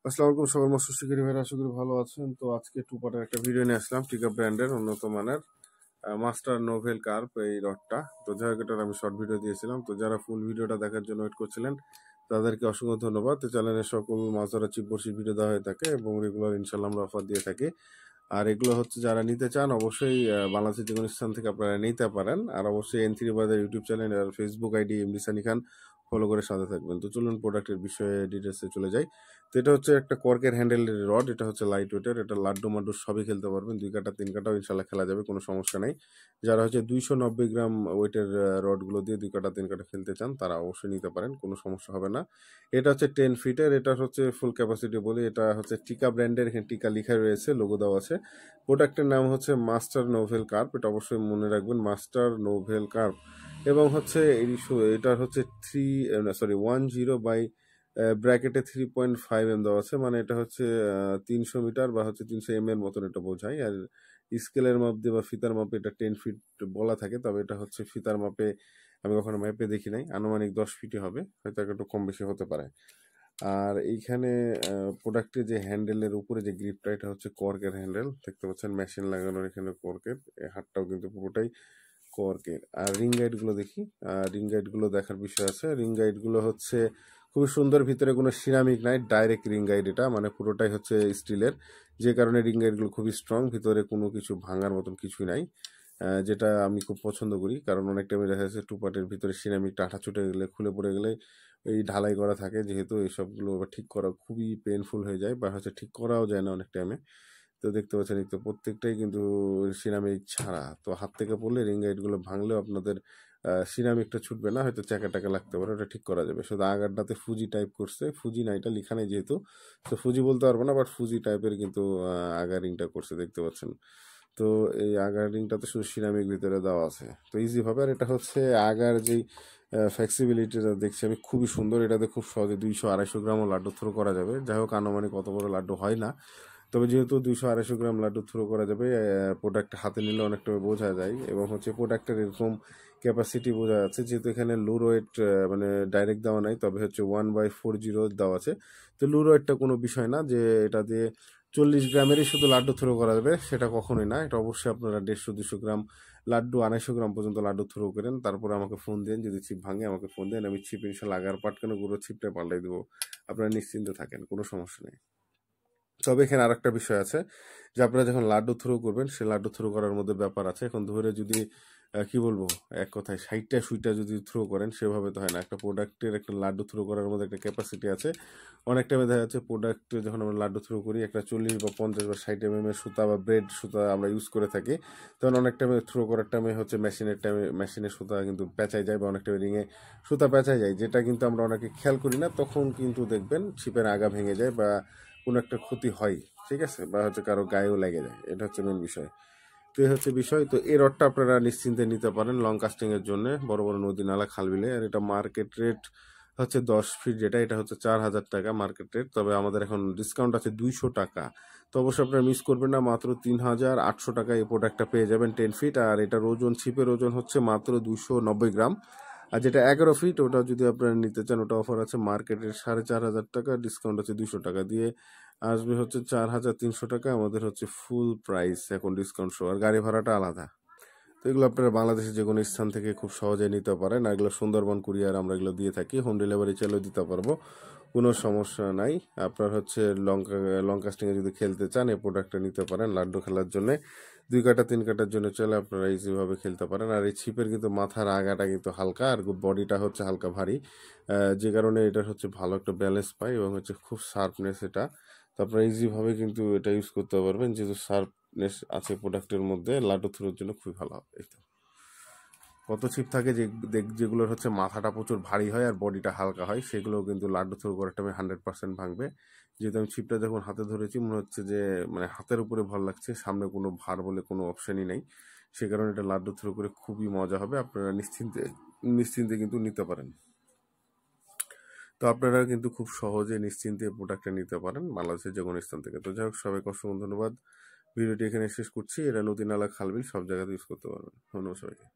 আসসালামু আলাইকুম সকল মৎস্য শিকারী ভাইরা, আশা করি ভালো আছেন। তো আজকে টু পার্টের একটা ভিডিও নিয়ে আসলাম টিকা ব্র্যান্ডের উন্নত মানের মাস্টার নোভেল কার্প এই রডটা। তো যাই হোক, এটার আমি শর্ট ভিডিও দিয়েছিলাম। তো যারা ফুল ভিডিওটা দেখার জন্য ওয়েট করছিলেন তাদেরকে অসংখ্য ধন্যবাদ। তো চ্যানেলে সকল মাছ ধরা চিপ বড়শি ভিডিও দেওয়া হয়ে থাকে এবং রেগুলার ইনশাল্লাহ আমরা অফার দিয়ে থাকি। আর এগুলো হচ্ছে যারা নিতে চান অবশ্যই বাংলাদেশের যে কোনো স্থান থেকে আপনারা নিতে পারেন। আর অবশ্যই N3 বাজার ইউটিউব চ্যানেল আর ফেসবুক আইডি এমডি সানি খান ফলো করে সাথে থাকবেন। তো চলুন প্রোডাক্টের বিষয়ে ডিটেলসে চলে যাই। তো এটা হচ্ছে একটা কর্কের হ্যান্ডেলের রড। এটা হচ্ছে লাইট ওয়েটের। এটা লাড্ডু মাড্ডু সবই খেলতে পারবেন, 2 কাটা 3 কাটাও ইনশাল্লাহ খেলা যাবে, কোনো সমস্যা নেই। যারা হচ্ছে 290 গ্রাম ওয়েটের রডগুলো দিয়ে 2 কাটা 3 কাটা খেলতে চান তারা অবশ্যই নিতে পারেন, কোনো সমস্যা হবে না। এটা হচ্ছে 10 ফিটের। এটা হচ্ছে ফুল ক্যাপাসিটি বলি। এটা হচ্ছে টিকা ব্র্যান্ডের, এখানে টিকা লেখা রয়েছে, লোগো দেওয়া আছে। প্রোডাক্টের নাম হচ্ছে মাস্টার নোভেল কার্প। এটা অবশ্যই মনে রাখবেন, মাস্টার নোভেল কার্প। এবং হচ্ছে এটার হচ্ছে 10 বাই ব্র্যাকেটে 3.5 দেওয়া আছে, মানে এটা হচ্ছে 300 মিটার বা হচ্ছে 300 এর মতন এটা বোঝায়। আর স্কেলের মাপ দিয়ে বা ফিতার মাপে এটা 10 ফিট বলা থাকে, তবে এটা হচ্ছে ফিতার মাপে আমি কখনো ম্যাপে দেখি নাই, আনুমানিক 10 ফিটই হবে, হয়তো একটু কম বেশি হতে পারে। আর এইখানে প্রোডাক্টের যে হ্যান্ডেলের উপরে যে গ্রিপটা, এটা হচ্ছে কর্কের হ্যান্ডেল, দেখতে পাচ্ছেন মেশিন লাগানোর এখানে কর্কের। হাতটাও কিন্তু পুরোটাই কর্কের। আর রিং গাইড গুলো দেখি। রিং গাইড গুলো দেখার বিষয় আছে। রিং গাইড গুলো হচ্ছে খুবই সুন্দর, ভিতরে কোনো সিরামিক নাই, ডাইরেক্ট রিং গাইড। এটা মানে পুরোটাই হচ্ছে স্টিলের, যে কারণে রিং গাইড গুলো খুবই স্ট্রং, ভিতরে কোনো কিছু ভাঙার মতন কিছুই নাই। যেটা আমি খুব পছন্দ করি, কারণ অনেক টাইমে দেখা যাচ্ছে টু পার্টের ভিতরে সিরামিক টাটা ছুটে গেলে, খুলে পড়ে গেলে এই ঢালাই করা থাকে, যেহেতু এইসবগুলো ঠিক করা খুবই পেইনফুল হয়ে যায় বা হচ্ছে ঠিক করাও যায় না অনেক টাইমে। তো দেখতে পাচ্ছেন, তো প্রত্যেকটাই কিন্তু সিরামিক ছাড়া। তো হাত থেকে পড়লে রিং গাইডগুলো ভাঙলেও আপনাদের সিরামিকটা ছুটবে না, হয়তো চাকা টাকা লাগতে পারে, ওটা ঠিক করা যাবে। শুধু আগারটাতে ফুজি টাইপ করছে, ফুজি না এটা লেখা নেই যেহেতু, তো ফুজি বলতে পারবো না, বাট ফুজি টাইপের কিন্তু আগার রিংটা করছে, দেখতে পাচ্ছেন। তো এই আগার রিংটাতে শুধু সিরামিক ভিতরে দেওয়া আছে, তো ইজি ভাবে। আর এটা হচ্ছে আগার যেই ফ্লেক্সিবিলিটিটা দেখছি আমি, খুবই সুন্দর। এটাতে খুব সহজে 200-250 গ্রামও লাড্ডু থ্রো করা যাবে। যাই হোক, আনুমানিক অত বড় লাড্ডু হয় না, তবে যেহেতু 200-250 গ্রাম লাড্ডু থ্রো করা যাবে, প্রোডাক্ট হাতে নিলে অনেকটা বোঝা যায়। এবং হচ্ছে প্রোডাক্টের এরকম ক্যাপাসিটি বোঝা যাচ্ছে, যেহেতু এখানে লো ওয়েট মানে ডাইরেক্ট দেওয়া নাই, তবে হচ্ছে 1/40 দেওয়া আছে। তো লো ওয়েটটা কোনো বিষয় না যে এটা দিয়ে 40 গ্রামেরই শুধু লাড্ডু থ্রো করা যাবে, সেটা কখনোই না। এটা অবশ্যই আপনারা 150-200 গ্রাম লাড্ডু, 250 গ্রাম পর্যন্ত লাড্ডু থ্রো করেন, তারপরে আমাকে ফোন দেন। যদি ছিপ ভাঙে আমাকে ফোন দেন, আমি ছিপ ইনশাল্লাহ আগার পাটকেন গুঁড়ো ছিপটা পাল্টাই দেবো। আপনারা নিশ্চিন্তে থাকেন, কোনো সমস্যা নেই। তবে এখানে আরেকটা বিষয় আছে, যে আপনারা যখন লাড্ডু থ্রো করবেন, সে লাড্ডু থ্রো করার মধ্যে ব্যাপার আছে। এখন ধরে যদি কি বলবো, এক কথায় 60টা সুইটা যদি থ্রো করেন, সেভাবে তো হয় না। একটা প্রোডাক্টের একটা লাড্ডু থ্রো করার মধ্যে একটা ক্যাপাসিটি আছে। অনেক টাইমে দেখা যাচ্ছে প্রোডাক্ট যখন আমরা লাড্ডু থ্রো করি, একটা 40 বা 50 বা 60 এর সুতা বা ব্রেড সুতা আমরা ইউজ করে থাকি, তখন অনেক টাইমে থ্রো করার টাইমে হচ্ছে মেশিনের সুতা কিন্তু পেঁচাই যায়, বা অনেক টাইমে রিঙে সুতা পেঁচাই যায়, যেটা কিন্তু আমরা অনেকে খেয়াল করি না। তখন কিন্তু দেখবেন ছিপের আগা ভেঙে যায় বা কোনো একটা ক্ষতি হয়, ঠিক আছে, বা হচ্ছে কারো গায়েও লেগে যায়। এটা হচ্ছে মেন বিষয়। তো এই হচ্ছে বিষয়। তো এই রডটা আপনারা নিশ্চিন্তে নিতে পারেন লং কাস্টিং এর জন্য, বড় বড় নদী নালা খাল বিলে। আর এটা মার্কেট রেট হচ্ছে 10 ফিট, যেটা এটা হচ্ছে 4000 টাকা মার্কেট রেট। তবে আমাদের এখন ডিসকাউন্ট আছে 200 টাকা। তো অবশ্যই আপনারা মিস করবেন না, মাত্র 3800 টাকা এই প্রোডাক্টটা পেয়ে যাবেন 10 ফিট। আর এটার ওজন, ছিপের ওজন হচ্ছে মাত্র 290 গ্রাম। আর যেটা 11 ফিট, ওটা যদি আপনারা নিতে চান, ওটা অফার আছে মার্কেটের 4500 টাকা, ডিসকাউন্ট আছে 200 টাকা দিয়ে আসবে হচ্ছে 4300 টাকা। আমাদের হচ্ছে ফুল প্রাইস এখন ডিসকাউন্ট সহ, আর গাড়ি ভাড়াটা আলাদা। তো এগুলো আপনারা বাংলাদেশের যে কোনো স্থান থেকে খুব সহজে নিতে পারেন। আর এগুলো সুন্দরবন কুরিয়ার আমরা এগুলো দিয়ে থাকি, হোম ডেলিভারি চাইলেও দিতে পারবো, কোনো সমস্যা নাই। আপনার হচ্ছে লং কাস্টিংয়ে যদি খেলতে চান, এই প্রোডাক্টটা নিতে পারেন লাড্ডু খেলার জন্য। 2 কাটা 3 কাটার জন্য চাইলে আপনারা ইজিভাবে খেলতে পারেন। আর এই ছিপের কিন্তু মাথার আগাটা কিন্তু হালকা, আর বডিটা হচ্ছে হালকা ভারী, যে কারণে এটা হচ্ছে ভালো একটা ব্যালেন্স পায় এবং হচ্ছে খুব শার্পনেস এটা। তো আপনারা ইজিভাবে কিন্তু এটা ইউজ করতে পারবেন, যেহেতু শার্পনেস আছে প্রোডাক্টের মধ্যে, লাড্ডু থ্রোর জন্য খুবই ভালো হবে। এই তো কত ছিপ থাকে যেগুলোর হচ্ছে মাথাটা প্রচুর ভারী হয় আর বডিটা হালকা হয়, সেগুলো কিন্তু লাড্ডু থ্রো করার টাইমে 100% ভাঙবে। যেহেতু আমি ছিপটা যখন হাতে ধরেছি, মনে হচ্ছে যে মানে হাতের উপরে ভর লাগছে, সামনে কোনো ভার বলে কোনো অপশনই নেই, সে কারণে এটা লাড্ডু থ্রো করে খুবই মজা হবে। আপনারা নিশ্চিন্তে নিশ্চিন্তে কিন্তু নিতে পারেন। তো আপনারা কিন্তু খুব সহজে নিশ্চিন্তে প্রোডাক্টটা নিতে পারেন বাংলাদেশের যে কোনো স্থান থেকে। তো যাই হোক, সবাইকে অসংখ্য ধন্যবাদ। ভিডিওটি এখানে শেষ করছি। এটা নদী নালা খালবিল সব জায়গাতে ইউজ করতে পারবেন। ধন্যবাদ সবাইকে।